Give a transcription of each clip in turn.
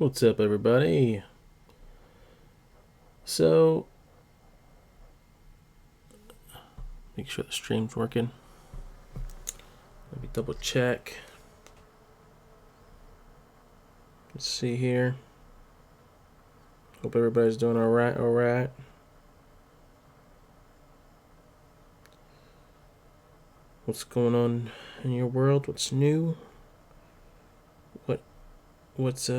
What's up, everybody? So, make sure the stream's working. Let me double check. Let's see here. Hope everybody's doing all right. What's going on in your world? What's new? What's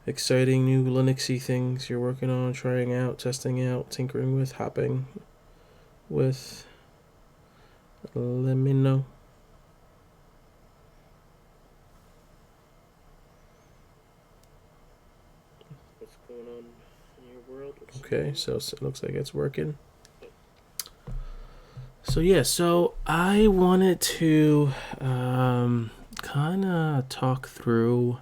exciting new Linuxy things you're working on, trying out, testing out, tinkering with, hopping with? Let me know. What's going on in your world? Okay, so it looks like it's working. So I wanted to kind of talk through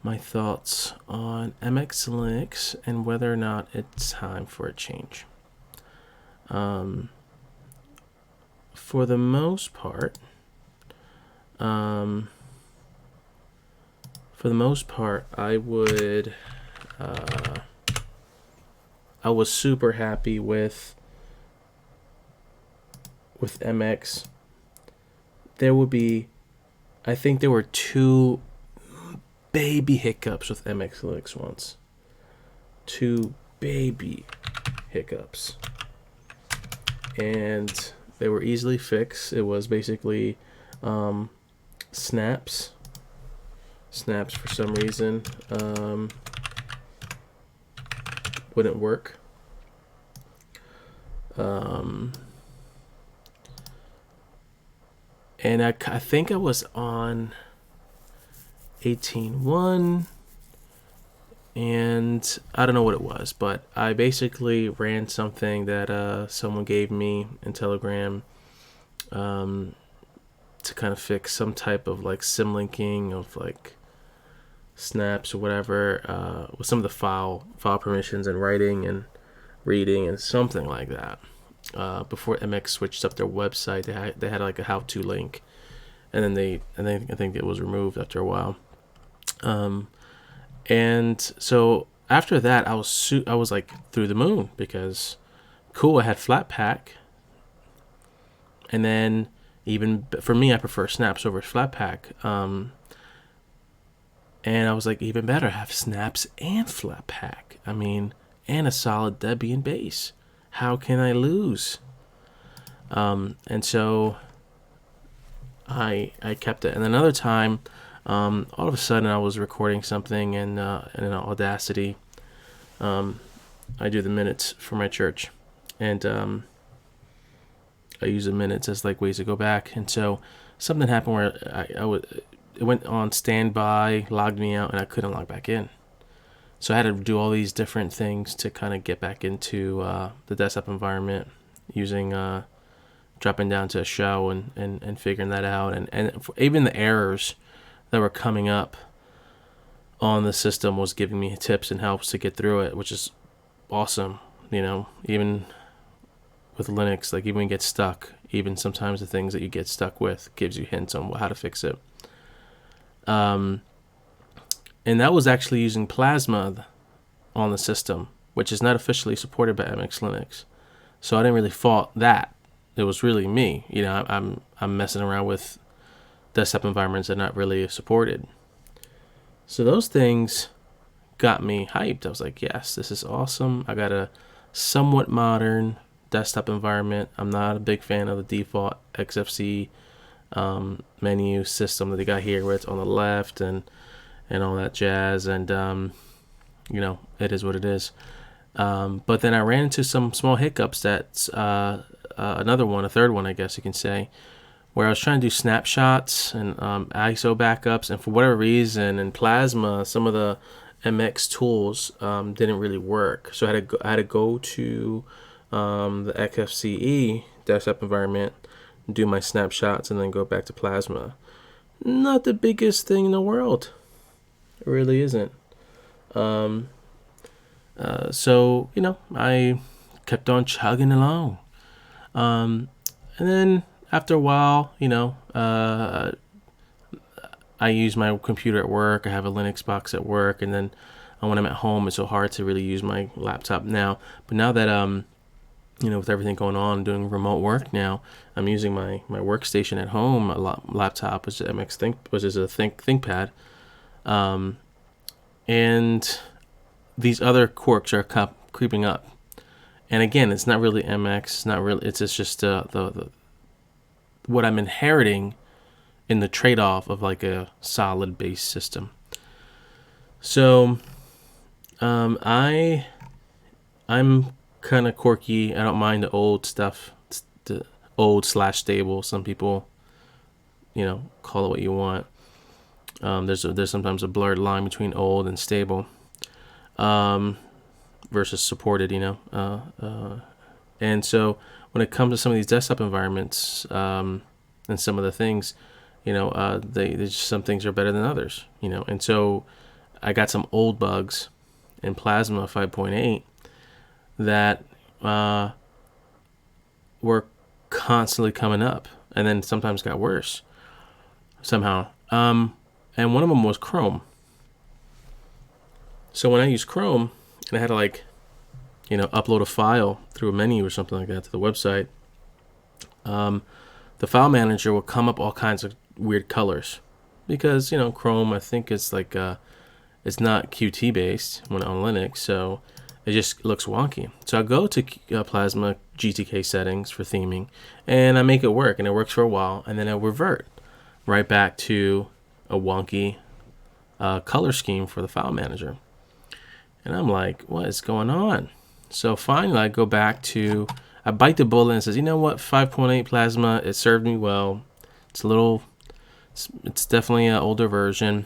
my thoughts on MX Linux and whether or not it's time for a change. For the most part, I was super happy with MX. I think there were two baby hiccups with MX Linux once. Two baby hiccups. And they were easily fixed. It was basically snaps. Snaps, for some reason, wouldn't work. And I think I was on 18.1, and I don't know what it was, but I basically ran something that someone gave me in Telegram to kind of fix some type of like symlinking of like snaps or whatever with some of the file permissions and writing and reading and something like that. Before MX switched up their website, they had like a how-to link, and then I think it was removed after a while. And so after that, I was like through the moon because cool, I had Flatpak, and then even for me, I prefer snaps over Flatpak. And I was like, even better, have snaps and Flatpak. I mean, and a solid Debian base. How can I lose? And so I kept it. And another time, all of a sudden I was recording something in Audacity. I do the minutes for my church, and I use the minutes as like ways to go back. And so something happened where it went on standby, logged me out, and I couldn't log back in. So I had to do all these different things to kind of get back into the desktop environment, using dropping down to a shell and figuring that out. And even the errors that were coming up on the system was giving me tips and helps to get through it, which is awesome. You know, even with Linux, like even when you get stuck, even sometimes the things that you get stuck with gives you hints on how to fix it. And that was actually using Plasma on the system, which is not officially supported by MX Linux. So I didn't really fault that. It was really me. You know, I'm messing around with desktop environments that are not really supported. So those things got me hyped. I was like, yes, this is awesome. I got a somewhat modern desktop environment. I'm not a big fan of the default XFC menu system that they got here, where it's on the left and all that jazz. And you know, it is what it is. But then I ran into some small hiccups. That's a third one, I guess you can say, where I was trying to do snapshots and ISO backups, and for whatever reason in Plasma, some of the MX tools didn't really work. So I had to go to the XFCE desktop environment, do my snapshots, and then go back to Plasma. Not the biggest thing in the world. It really isn't. So, you know, I kept on chugging along. And then after a while, you know, I use my computer at work. I have a Linux box at work, and then when I'm at home, it's so hard to really use my laptop now. But now that with everything going on, doing remote work now, I'm using my workstation at home, laptop, which is MX which is a ThinkPad, and these other quirks are creeping up. And again, it's not really MX. It's not really. It's just the what I'm inheriting in the trade-off of like a solid base system. So I'm kind of quirky. I don't mind the old stuff, the old/stable. Some people, call it what you want. There's sometimes a blurred line between old and stable, versus supported. And so when it comes to some of these desktop environments, and some of the things, some things are better than others. And so I got some old bugs in Plasma 5.8 that were constantly coming up, and then sometimes got worse somehow. And one of them was Chrome. So when I use Chrome and I had to upload a file through a menu or something like that to the website, the file manager will come up all kinds of weird colors because Chrome, I think it's like it's not Qt based when on Linux, so it just looks wonky. So I go to Plasma GTK settings for theming, and I make it work, and it works for a while, and then I revert right back to a wonky color scheme for the file manager. And I'm like, what is going on? So finally I go back to, I bite the bullet and says, you know what, 5.8 Plasma, it served me well. It's definitely an older version.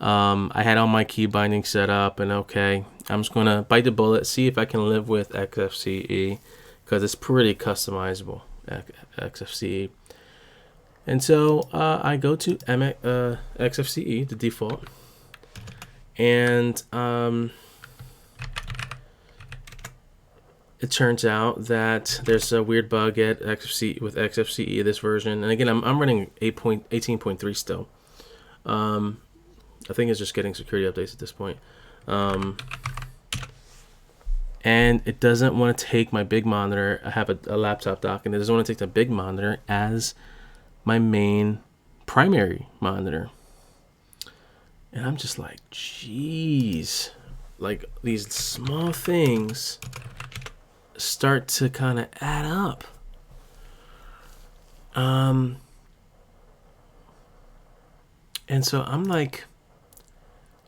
I had all my key bindings set up, and okay, I'm just going to bite the bullet, see if I can live with XFCE, because it's pretty customizable, XFCE. And so I go to XFCE, the default, and it turns out that there's a weird bug at XFCE this version. And again, I'm running 18.3 still. I think it's just getting security updates at this point. And it doesn't want to take my big monitor. I have a laptop dock, and it doesn't want to take the big monitor as my main primary monitor. And I'm just like, geez, like these small things start to kind of add up. And so I'm like,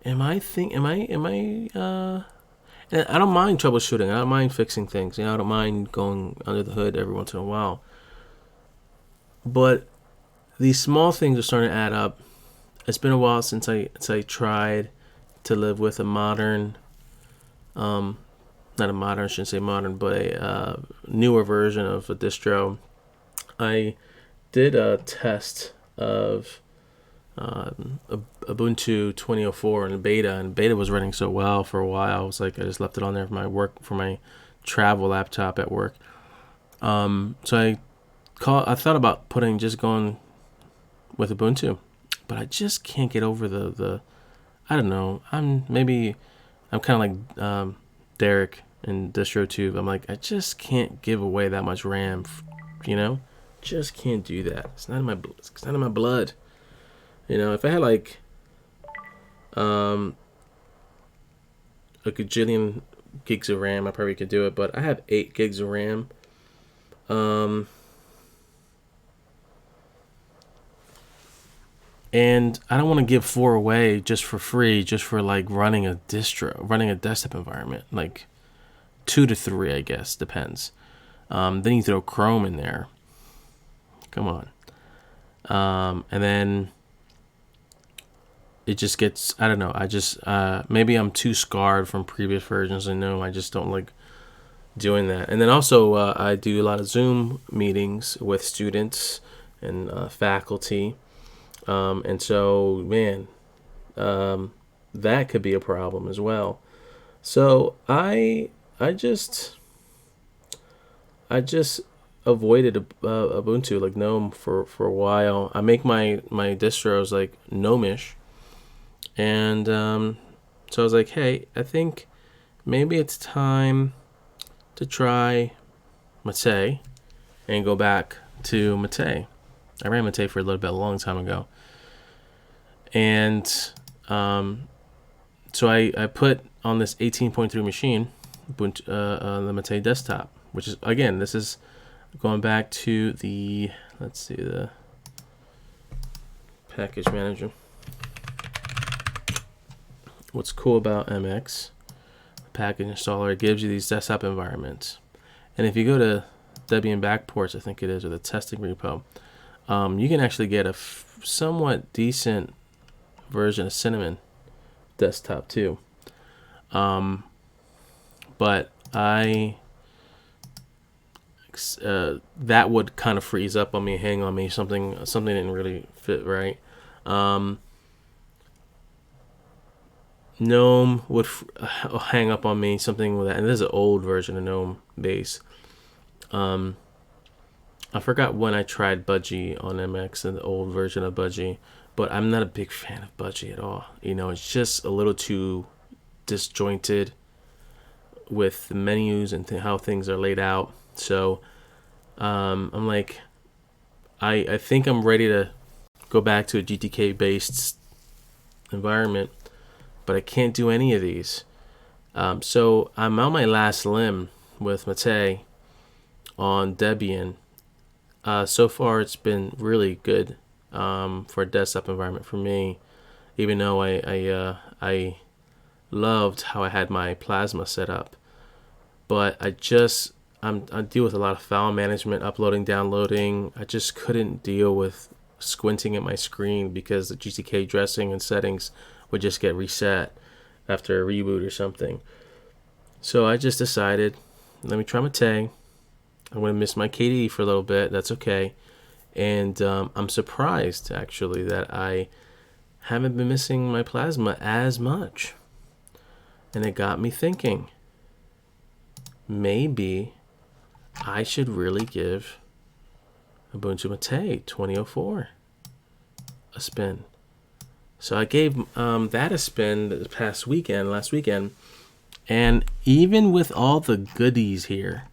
and I don't mind troubleshooting. I don't mind fixing things. I don't mind going under the hood every once in a while. But these small things are starting to add up. It's been a while since I tried to live with a modern, not a modern, I shouldn't say modern, but a newer version of a distro. I did a test of Ubuntu 2004 in beta, and beta was running so well for a while. I was like, I just left it on there for my travel laptop at work. So I thought about going with Ubuntu, but I just can't get over the I don't know. I'm kind of like Derek in DistroTube. I'm like, I just can't give away that much RAM, just can't do that. It's not in my blood. If I had like a gajillion gigs of RAM, I probably could do it, but I have 8 gigs of RAM. And I don't want to give 4 away just for free, just for like running a desktop environment, like 2 to 3, I guess, depends. Then you throw Chrome in there. Come on. And then it just gets, I don't know, maybe I'm too scarred from previous versions. I know I just don't like doing that. And then also I do a lot of Zoom meetings with students and faculty. And so, man, that could be a problem as well. So I just avoided Ubuntu, like GNOME, for a while. I make my distros like Gnomish, and so I was like, hey, I think maybe it's time to try Mate and go back to Mate. I ran Mate for a little bit, a long time ago, and so I put on this 18.3 machine Ubuntu, the Mate desktop, which is, again, this is going back to the, let's see, the package manager. What's cool about MX, the package installer, it gives you these desktop environments. And if you go to Debian backports, I think it is, or the testing repo, you can actually get a somewhat decent version of Cinnamon desktop too. But that would kind of freeze up on me, hang on me. Something didn't really fit right. GNOME would hang up on me, something with that. And this is an old version of GNOME base. I forgot when I tried Budgie on MX, and the old version of Budgie, but I'm not a big fan of Budgie at all. It's just a little too disjointed with the menus and how things are laid out. So I'm like, I think I'm ready to go back to a GTK based environment, but I can't do any of these. So I'm on my last limb with Mate on Debian. So far it's been really good for a desktop environment for me, even though I loved how I had my Plasma set up. But I deal with a lot of file management, uploading, downloading. I just couldn't deal with squinting at my screen because the GTK dressing and settings would just get reset after a reboot or something. So I just decided, let me try Mate. I'm going to miss my KDE for a little bit. That's okay. And I'm surprised, actually, that I haven't been missing my Plasma as much. And it got me thinking, maybe I should really give Ubuntu Mate 2004 a spin. So I gave that a spin last weekend, and even with all the goodies here,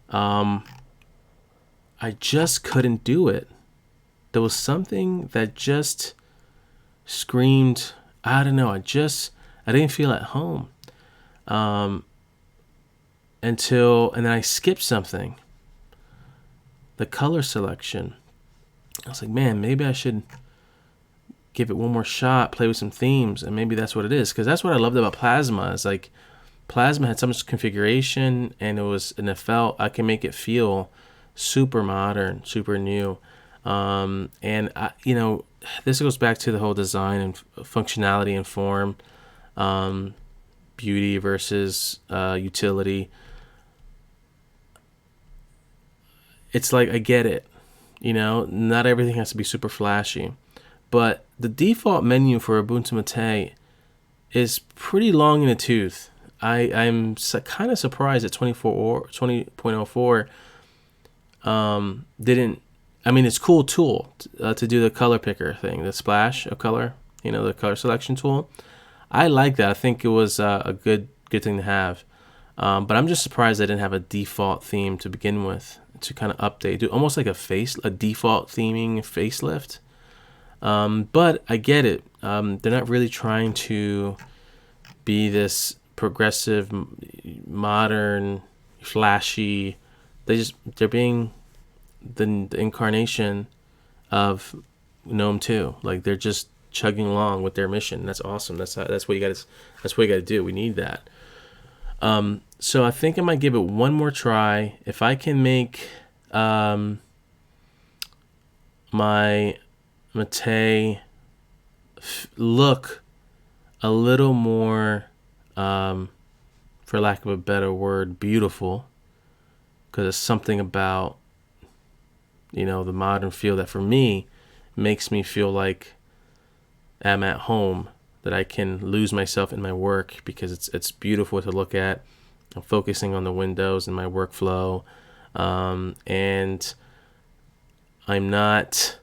I just couldn't do it. There was something that just screamed, I don't know, I didn't feel at home. And then I skipped something. The color selection. I was like, man, maybe I should give it one more shot, play with some themes, and maybe that's what it is. Because that's what I loved about Plasma. Is like, Plasma had so much configuration, and it felt, I can make it feel super modern, super new. And this goes back to the whole design and functionality and form, beauty versus utility. It's like, I get it, not everything has to be super flashy, but the default menu for Ubuntu Mate is pretty long in the tooth. I'm kind of surprised that 20.04 didn't. I mean, it's a cool tool to do the color picker thing, the splash of color, the color selection tool. I like that. I think it was a good thing to have. But I'm just surprised I didn't have a default theme to begin with, to kind of update, do almost like a default theming facelift. But I get it. They're not really trying to be this progressive, modern, flashy. They're being the incarnation of GNOME 2. Like, they're just chugging along with their mission. That's awesome. That's what you got to do. We need that. So I think I might give it one more try. If I can make my Mate look a little more, for lack of a better word, beautiful, because there's something about the modern feel that for me makes me feel like I'm at home, that I can lose myself in my work because it's beautiful to look at. I'm focusing on the windows and my workflow. And I'm not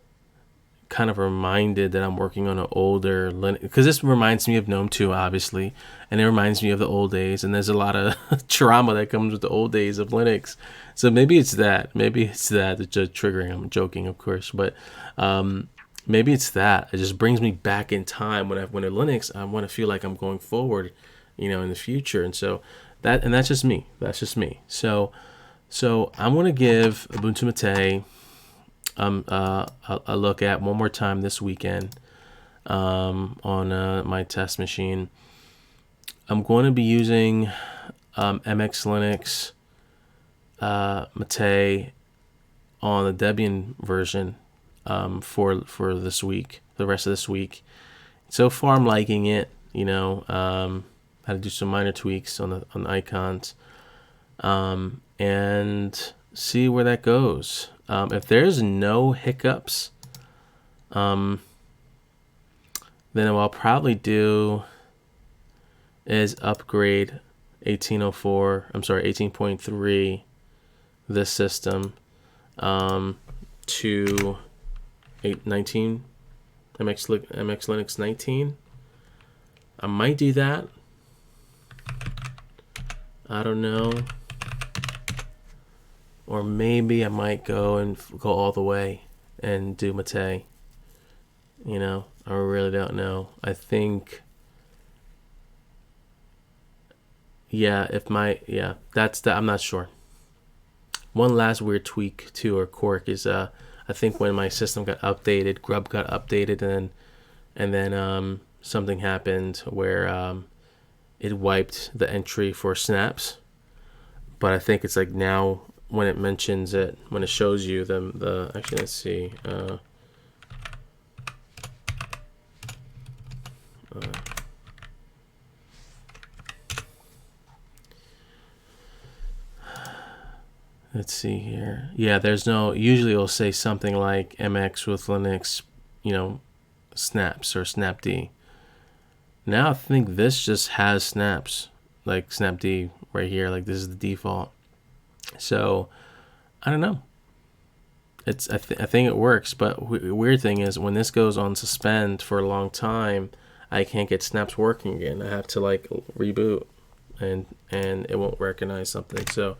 kind of reminded that I'm working on an older Linux, because this reminds me of GNOME 2, obviously, and it reminds me of the old days, and there's a lot of trauma that comes with the old days of Linux. So maybe it's that. It's just triggering. I'm joking, of course, but maybe it's that. It just brings me back in time when a Linux, I want to feel like I'm going forward, in the future, and so that's just me. So I'm gonna give Ubuntu Mate a look at one more time this weekend on my test machine. I'm going to be using MX Linux Mate on the Debian version for this week, the rest of this week. So far, I'm liking it. Had to do some minor tweaks on the icons, and see where that goes. If there's no hiccups, then what I'll probably do is upgrade 18.3, this system, to 19 MX Linux 19. I might do that. I don't know. Or maybe I might go all the way and do Mate. I really don't know. I think, I'm not sure. One last weird tweak too, or quirk, is I think when my system got updated, Grub got updated, and then something happened where it wiped the entry for snaps. But I think it's like now, when it mentions it, when it shows you the actually, let's see. Let's see here. Yeah, there's no. Usually, it'll say something like MX with Linux, snaps or snapd. Now I think this just has snaps, like snapd right here. Like this is the default. So I don't know. I think it works, but weird thing is when this goes on suspend for a long time, I can't get snaps working again. I have to like reboot, and it won't recognize something. So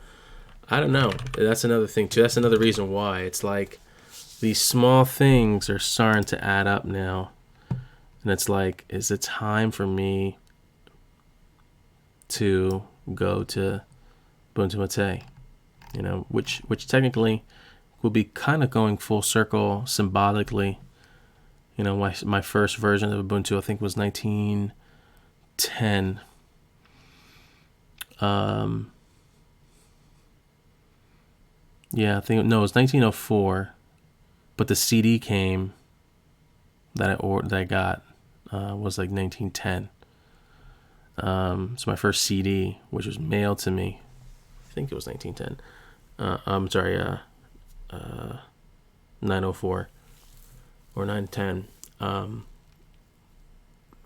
I don't know. That's another thing too. That's another reason why it's like these small things are starting to add up now, and it's like, is it time for me to go to Ubuntu Mate? Which technically will be kind of going full circle symbolically. My first version of Ubuntu, I think, was 1910. I think it was 1904, but the CD came that I got was like 1910. So my first CD, which was mailed to me, I think it was 1910. I'm sorry, 904 or 910.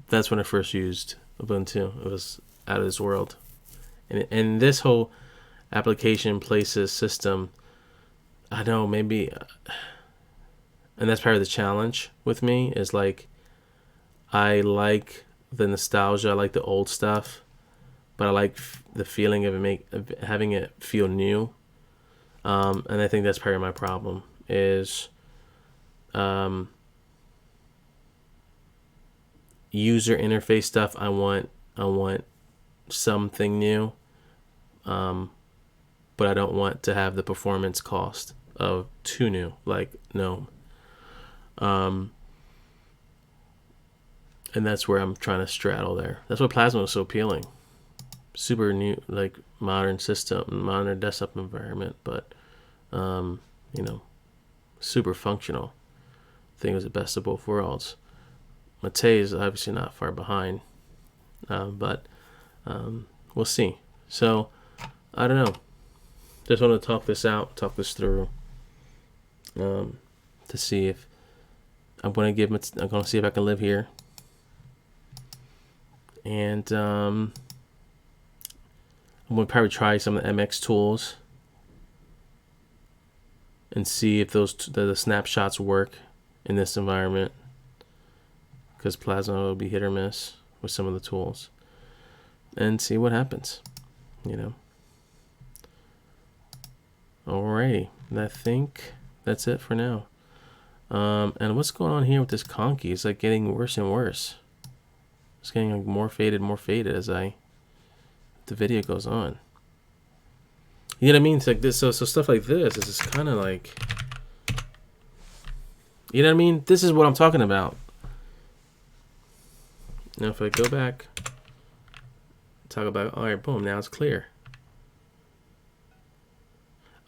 That's when I first used Ubuntu. It was out of this world, and this whole application places system, I know, maybe, and that's part of the challenge with me, is like, I like the nostalgia, I like the old stuff, but I like the feeling of having it feel new. And I think that's part of my problem is user interface stuff. I want something new, but I don't want to have the performance cost of too new, like GNOME. And that's where I'm trying to straddle there. That's why Plasma was so appealing. Super new, like modern system, modern desktop environment, but super functional. I think it was the best of both worlds. Mate is obviously not far behind, but we'll see. So I don't know. Just want to talk this through, to see if I'm going to see if I can live here, and I'm going to probably try some of the MX tools and see if the snapshots work in this environment, because Plasma will be hit or miss with some of the tools, and see what happens, you know. Alrighty, I think that's it for now. And what's going on here with this conky? It's like getting worse and worse. It's getting like more faded as the video goes on. You know what I mean? It's like this. So stuff like this is just kind of like, you know what I mean? This is what I'm talking about. Now if I go back, talk about, all right, boom, now it's clear.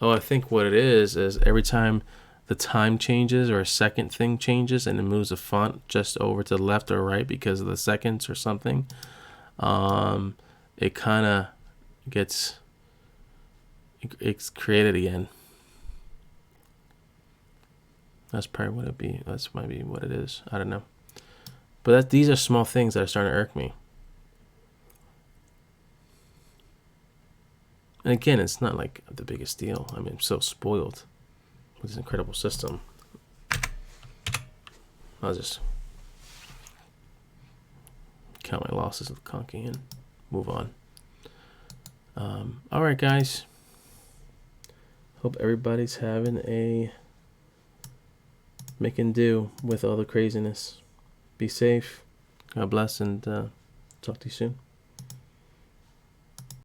Oh, I think what it is every time the time changes or a second thing changes and it moves the font just over to the left or right because of the seconds or something, it kind of gets, it's created again. That's probably what it'd be. That's might be what it is. I don't know. But these are small things that are starting to irk me. And again, it's not like the biggest deal. I mean, I'm so spoiled with this incredible system. I'll just count my losses with Conky and move on. All right, guys. Hope everybody's having a making do with all the craziness. Be safe. God bless, and talk to you soon.